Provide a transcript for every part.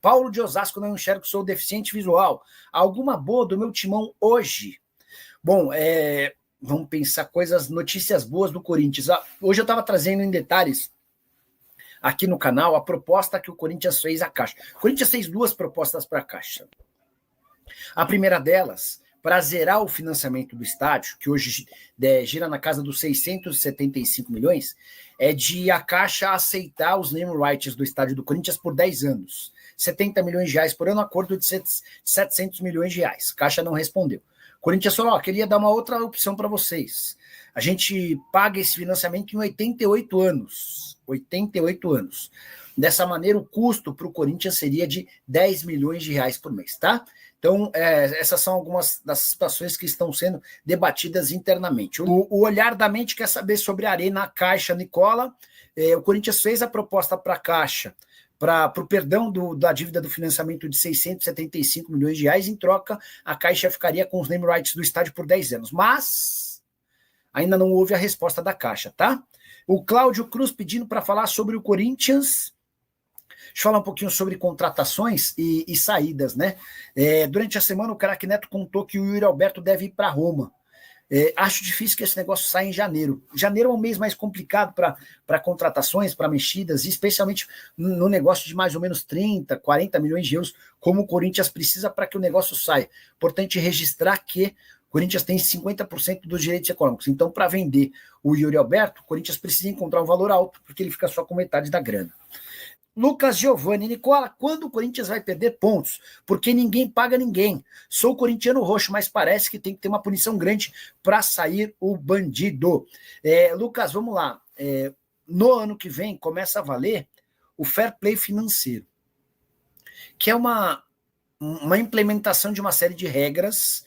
Paulo de Osasco, não enxergo, sou deficiente visual. Alguma boa do meu timão hoje? Bom, vamos pensar notícias boas do Corinthians. Hoje eu estava trazendo em detalhes aqui no canal a proposta que o Corinthians fez à Caixa. O Corinthians fez 2 propostas para a Caixa. A primeira delas, para zerar o financiamento do estádio, que hoje gira na casa dos 675 milhões, é de a Caixa aceitar os name rights do estádio do Corinthians por 10 anos. 70 milhões de reais por ano, acordo de 700 milhões de reais. Caixa não respondeu. O Corinthians falou, queria dar uma outra opção para vocês. A gente paga esse financiamento em 88 anos. 88 anos. Dessa maneira, o custo para o Corinthians seria de 10 milhões de reais por mês, tá? Então, essas são algumas das situações que estão sendo debatidas internamente. O Olhar da Mente quer saber sobre a Arena Caixa, Nicola. O Corinthians fez a proposta para a Caixa, para o perdão da dívida do financiamento de 675 milhões de reais, em troca, a Caixa ficaria com os name rights do estádio por 10 anos. Mas ainda não houve a resposta da Caixa, tá? O Cláudio Cruz pedindo para falar sobre o Corinthians. Deixa eu falar um pouquinho sobre contratações e saídas, né? Durante a semana, o Craque Neto contou que o Yuri Alberto deve ir para Roma. Acho difícil que esse negócio saia em janeiro. Janeiro é um mês mais complicado para contratações, para mexidas, especialmente no negócio de mais ou menos 30, 40 milhões de euros, como o Corinthians precisa para que o negócio saia. Importante registrar que o Corinthians tem 50% dos direitos econômicos. Então, para vender o Yuri Alberto, o Corinthians precisa encontrar um valor alto, porque ele fica só com metade da grana. Lucas Giovanni, Nicola, quando o Corinthians vai perder pontos? Porque ninguém paga ninguém. Sou corintiano roxo, mas parece que tem que ter uma punição grande para sair o bandido. Lucas, vamos lá. No ano que vem começa a valer o fair play financeiro, que é uma implementação de uma série de regras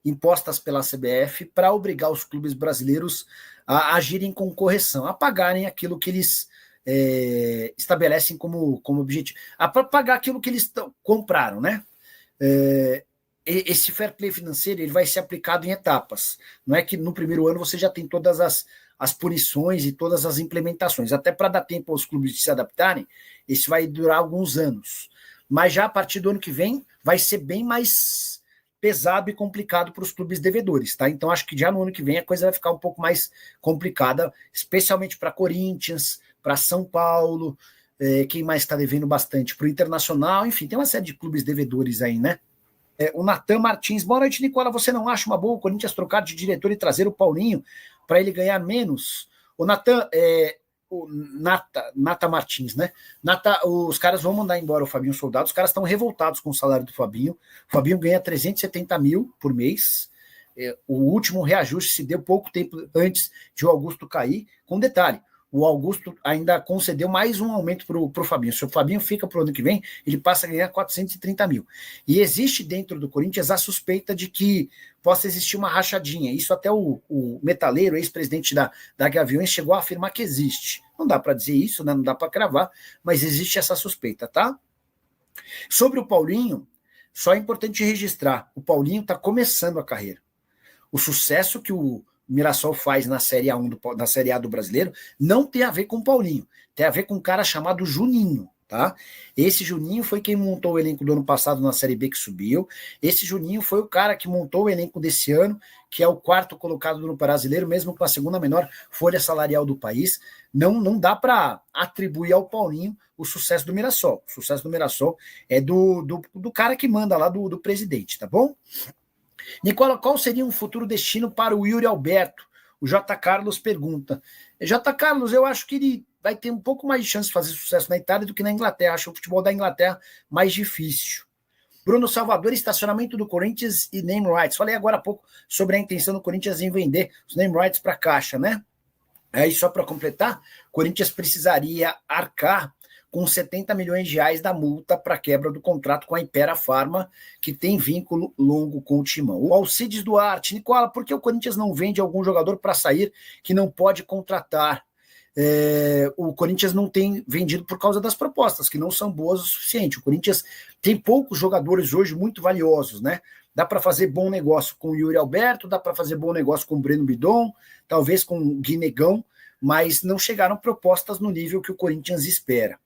impostas pela CBF para obrigar os clubes brasileiros a agirem com correção, a pagarem aquilo que eles estabelecem como objetivo, a pagar aquilo que eles compraram, né? Esse fair play financeiro ele vai ser aplicado em etapas. Não é que no primeiro ano você já tem todas as punições e todas as implementações. Até para dar tempo aos clubes de se adaptarem, isso vai durar alguns anos. Mas já a partir do ano que vem vai ser bem mais pesado e complicado para os clubes devedores, tá? Então acho que já no ano que vem a coisa vai ficar um pouco mais complicada, especialmente para Corinthians, para São Paulo, quem mais está devendo bastante? Para o Internacional, enfim, tem uma série de clubes devedores aí, né? O Natan Martins, boa noite, Nicola, você não acha uma boa o Corinthians trocar de diretor e trazer o Paulinho para ele ganhar menos? O Natan, o Nata Martins, né? Os caras vão mandar embora o Fabinho Soldado, os caras estão revoltados com o salário do Fabinho. O Fabinho ganha 370 mil por mês. O último reajuste se deu pouco tempo antes de o Augusto cair. Com detalhe, o Augusto ainda concedeu mais um aumento para o Fabinho. Se o Fabinho fica para o ano que vem, ele passa a ganhar 430 mil. E existe dentro do Corinthians a suspeita de que possa existir uma rachadinha. Isso até o Metaleiro, ex-presidente da Gaviões, chegou a afirmar que existe. Não dá para dizer isso, né? Não dá para cravar, mas existe essa suspeita, tá? Sobre o Paulinho, só é importante registrar, o Paulinho está começando a carreira. O sucesso que o Mirassol faz na Série A1 na Série A do Brasileiro não tem a ver com o Paulinho, tem a ver com um cara chamado Juninho, tá? Esse Juninho foi quem montou o elenco do ano passado na Série B que subiu, esse Juninho foi o cara que montou o elenco desse ano, que é o 4º colocado no Brasileiro, mesmo com a segunda menor folha salarial do país. Não dá para atribuir ao Paulinho o sucesso do Mirassol. O sucesso do Mirassol é do cara que manda lá, do presidente, tá bom? Nicola, qual seria um futuro destino para o Yuri Alberto? O J. Carlos pergunta. J. Carlos, eu acho que ele vai ter um pouco mais de chance de fazer sucesso na Itália do que na Inglaterra. Acho o futebol da Inglaterra mais difícil. Bruno Salvador, estacionamento do Corinthians e name rights. Falei agora há pouco sobre a intenção do Corinthians em vender os name rights para a Caixa, né? Aí, só para completar, o Corinthians precisaria arcar com 70 milhões de reais da multa para quebra do contrato com a Hypera Pharma, que tem vínculo longo com o Timão. O Alcides Duarte, Nicola, por que o Corinthians não vende algum jogador para sair que não pode contratar? O Corinthians não tem vendido por causa das propostas, que não são boas o suficiente. O Corinthians tem poucos jogadores hoje muito valiosos, né? Dá para fazer bom negócio com o Yuri Alberto, dá para fazer bom negócio com o Breno Bidon, talvez com o Guinegão, mas não chegaram propostas no nível que o Corinthians espera.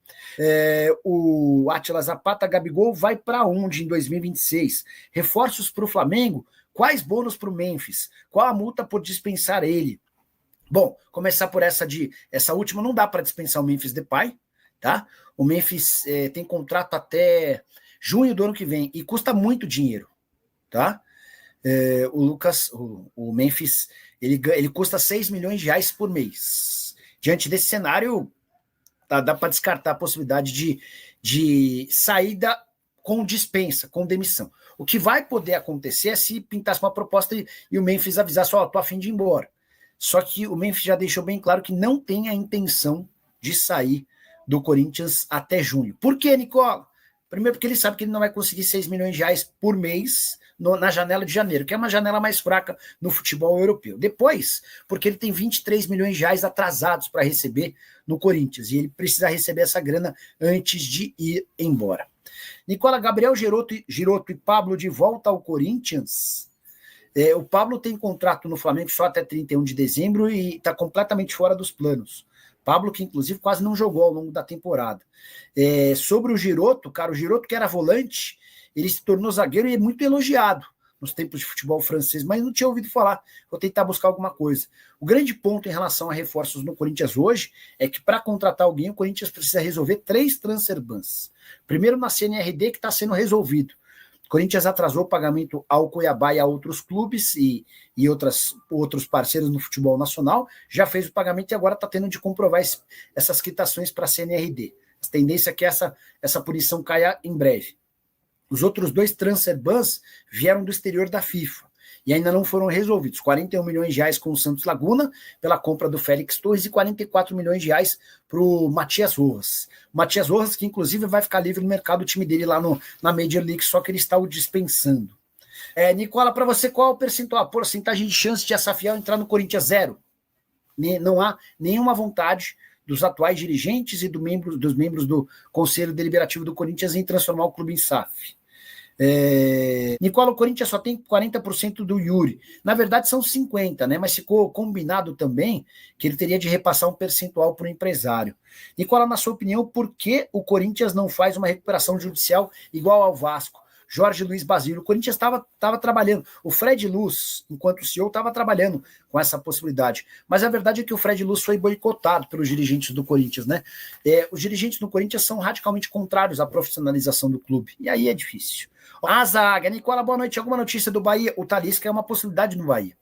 O Átila Zapata Gabigol vai para onde em 2026? Reforços para o Flamengo? Quais bônus para o Memphis? Qual a multa por dispensar ele? Bom, começar por essa última, não dá para dispensar o Memphis Depay, tá? O Memphis tem contrato até junho do ano que vem e custa muito dinheiro, tá? O Memphis, ele custa 6 milhões de reais por mês. Diante desse cenário, dá para descartar a possibilidade de saída com dispensa, com demissão. O que vai poder acontecer é se pintasse uma proposta e o Memphis avisasse, tô a fim de ir embora. Só que o Memphis já deixou bem claro que não tem a intenção de sair do Corinthians até junho. Por quê, Nicola? Primeiro porque ele sabe que ele não vai conseguir 6 milhões de reais por mês na janela de janeiro, que é uma janela mais fraca no futebol europeu. Depois, porque ele tem 23 milhões de reais atrasados para receber no Corinthians, e ele precisa receber essa grana antes de ir embora. Nicola, Gabriel Giroto e Pablo de volta ao Corinthians. O Pablo tem contrato no Flamengo só até 31 de dezembro e está completamente fora dos planos. Pablo, que inclusive quase não jogou ao longo da temporada. Sobre o Giroto, cara, o Giroto que era volante, ele se tornou zagueiro e é muito elogiado nos tempos de futebol francês, mas não tinha ouvido falar. Vou tentar buscar alguma coisa. O grande ponto em relação a reforços no Corinthians hoje é que para contratar alguém, o Corinthians precisa resolver 3 transfer bans. Primeiro na CNRD, que está sendo resolvido. O Corinthians atrasou o pagamento ao Cuiabá e a outros clubes e outros parceiros no futebol nacional, já fez o pagamento e agora está tendo de comprovar essas quitações para a CNRD. A tendência é que essa punição caia em breve. Os outros 2 transfer bans vieram do exterior da FIFA e ainda não foram resolvidos. 41 milhões de reais com o Santos Laguna pela compra do Félix Torres e 44 milhões de reais para o Matias Rojas. O Matias Rojas, que inclusive vai ficar livre no mercado, o time dele lá na Major League, só que ele está o dispensando. Nicola, para você, qual é o percentual, a porcentagem de chance de essa Fiel entrar no Corinthians? 0. Não há nenhuma vontade dos atuais dirigentes e dos membros do Conselho Deliberativo do Corinthians em transformar o clube em SAF. Nicola, o Corinthians só tem 40% do Yuri. Na verdade são 50%, né? Mas ficou combinado também que ele teria de repassar um percentual para o empresário. Nicola, na sua opinião, por que o Corinthians não faz uma recuperação judicial igual ao Vasco? Jorge Luiz Basílio. O Corinthians estava trabalhando. O Fred Luz, enquanto CEO, estava trabalhando com essa possibilidade. Mas a verdade é que o Fred Luz foi boicotado pelos dirigentes do Corinthians, né? Os dirigentes do Corinthians são radicalmente contrários à profissionalização do clube. E aí é difícil. A zaga, Nicola, boa noite. Alguma notícia do Bahia? O Talisca é uma possibilidade no Bahia.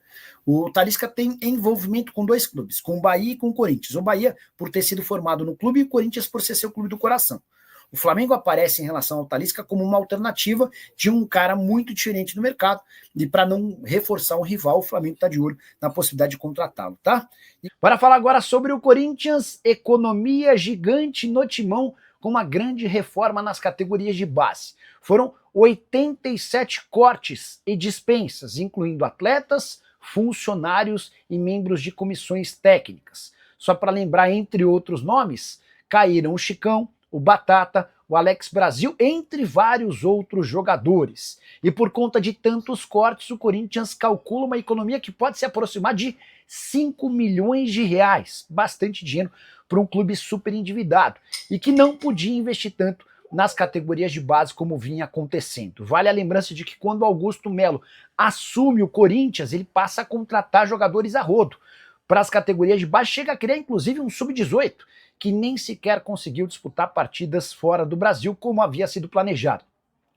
O Talisca tem envolvimento com 2 clubes, com o Bahia e com o Corinthians. O Bahia por ter sido formado no clube e o Corinthians por ser seu clube do coração. O Flamengo aparece em relação ao Talisca como uma alternativa de um cara muito diferente no mercado e para não reforçar um rival, o Flamengo está de olho na possibilidade de contratá-lo, tá? Para falar agora sobre o Corinthians, economia gigante no timão com uma grande reforma nas categorias de base. Foram 87 cortes e dispensas, incluindo atletas, funcionários e membros de comissões técnicas. Só para lembrar, entre outros nomes, caíram o Chicão, o Batata, o Alex Brasil, entre vários outros jogadores. E por conta de tantos cortes, o Corinthians calcula uma economia que pode se aproximar de 5 milhões de reais. Bastante dinheiro para um clube super endividado e que não podia investir tanto nas categorias de base como vinha acontecendo. Vale a lembrança de que quando Augusto Melo assume o Corinthians, ele passa a contratar jogadores a rodo. Para as categorias de base, chega a criar inclusive um sub-18, que nem sequer conseguiu disputar partidas fora do Brasil como havia sido planejado.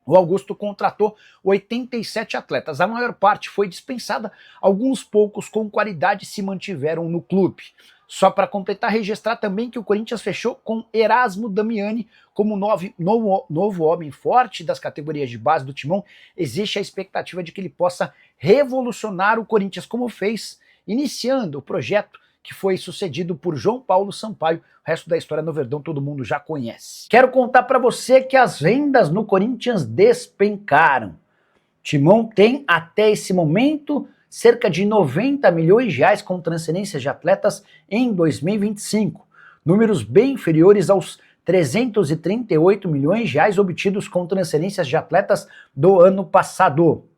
O Augusto contratou 87 atletas, a maior parte foi dispensada, alguns poucos com qualidade se mantiveram no clube. Só para completar, registrar também que o Corinthians fechou com Erasmo Damiani como novo homem forte das categorias de base do Timão. Existe a expectativa de que ele possa revolucionar o Corinthians, como fez, iniciando o projeto que foi sucedido por João Paulo Sampaio. O resto da história no Verdão todo mundo já conhece. Quero contar para você que as vendas no Corinthians despencaram. Timão tem até esse momento cerca de 90 milhões de reais com transferências de atletas em 2025, números bem inferiores aos 338 milhões de reais obtidos com transferências de atletas do ano passado.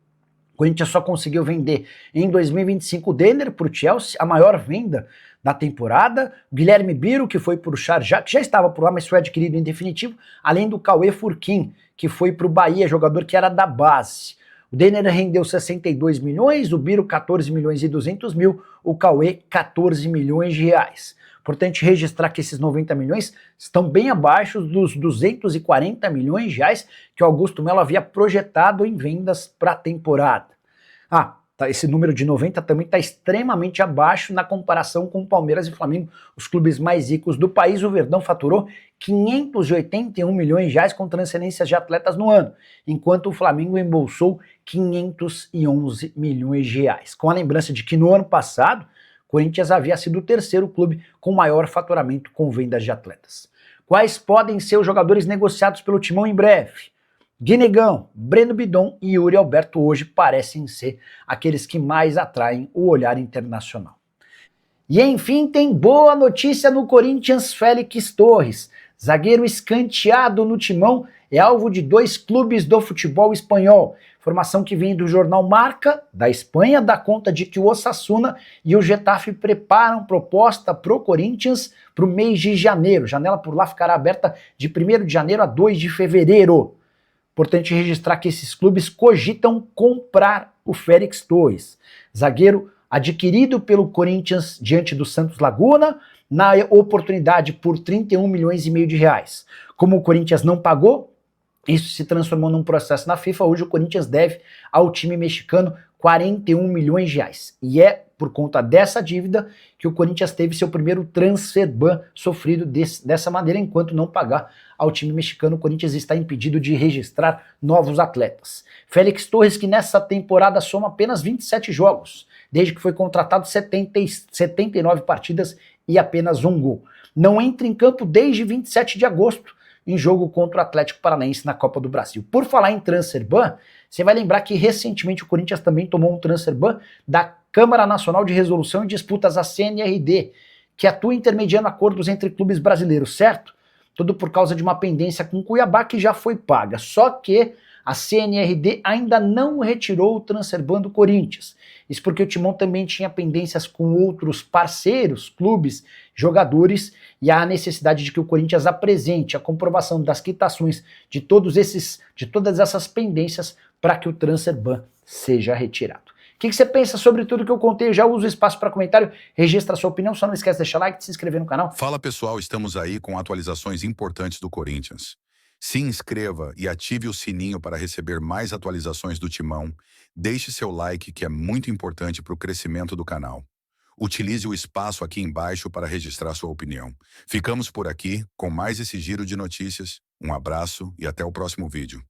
O Corinthians só conseguiu vender em 2025 o Denner para o Chelsea, a maior venda da temporada. O Guilherme Biro, que foi para o Sharjah, que já estava por lá, mas foi adquirido em definitivo, além do Cauê Furquim, que foi para o Bahia, jogador que era da base. O Denner rendeu 62 milhões, o Biro 14 milhões e 200 mil, o Cauê 14 milhões de reais. Importante registrar que esses 90 milhões estão bem abaixo dos 240 milhões de reais que o Augusto Melo havia projetado em vendas para a temporada. Esse número de 90 também está extremamente abaixo na comparação com Palmeiras e Flamengo, os clubes mais ricos do país. O Verdão faturou 581 milhões de reais com transferências de atletas no ano, enquanto o Flamengo embolsou 511 milhões de reais. Com a lembrança de que no ano passado, o Corinthians havia sido o terceiro clube com maior faturamento com vendas de atletas. Quais podem ser os jogadores negociados pelo Timão em breve? Guinegão, Breno Bidon e Yuri Alberto hoje parecem ser aqueles que mais atraem o olhar internacional. E enfim, tem boa notícia no Corinthians. Félix Torres, zagueiro escanteado no Timão, é alvo de 2 clubes do futebol espanhol. Informação que vem do jornal Marca, da Espanha, dá conta de que o Osasuna e o Getafe preparam proposta pro Corinthians para o mês de janeiro. Janela por lá ficará aberta de 1º de janeiro a 2 de fevereiro. Importante registrar que esses clubes cogitam comprar o Félix Torres, zagueiro adquirido pelo Corinthians diante do Santos Laguna, na oportunidade por 31 milhões e meio de reais. Como o Corinthians não pagou, isso se transformou num processo na FIFA. Hoje o Corinthians deve ao time mexicano 41 milhões de reais. E é por conta dessa dívida que o Corinthians teve seu primeiro transfer ban sofrido dessa maneira. Enquanto não pagar ao time mexicano, o Corinthians está impedido de registrar novos atletas. Félix Torres, que nessa temporada soma apenas 27 jogos, desde que foi contratado, 79 partidas e apenas 1 gol. Não entra em campo desde 27 de agosto, em jogo contra o Atlético Paranaense na Copa do Brasil. Por falar em transfer ban, você vai lembrar que recentemente o Corinthians também tomou um transfer ban da Câmara Nacional de Resolução e Disputas, a CNRD, que atua intermediando acordos entre clubes brasileiros, certo? Tudo por causa de uma pendência com Cuiabá que já foi paga. Só que a CNRD ainda não retirou o transfer ban do Corinthians. Isso porque o Timão também tinha pendências com outros parceiros, clubes, jogadores, e há a necessidade de que o Corinthians apresente a comprovação das quitações de todas essas pendências para que o transfer ban seja retirado. O que você pensa sobre tudo que eu contei? Já usa o espaço para comentário, registra a sua opinião, só não esquece de deixar like, de se inscrever no canal. Fala pessoal, estamos aí com atualizações importantes do Corinthians. Se inscreva e ative o sininho para receber mais atualizações do Timão. Deixe seu like, que é muito importante para o crescimento do canal. Utilize o espaço aqui embaixo para registrar sua opinião. Ficamos por aqui com mais esse giro de notícias. Um abraço e até o próximo vídeo.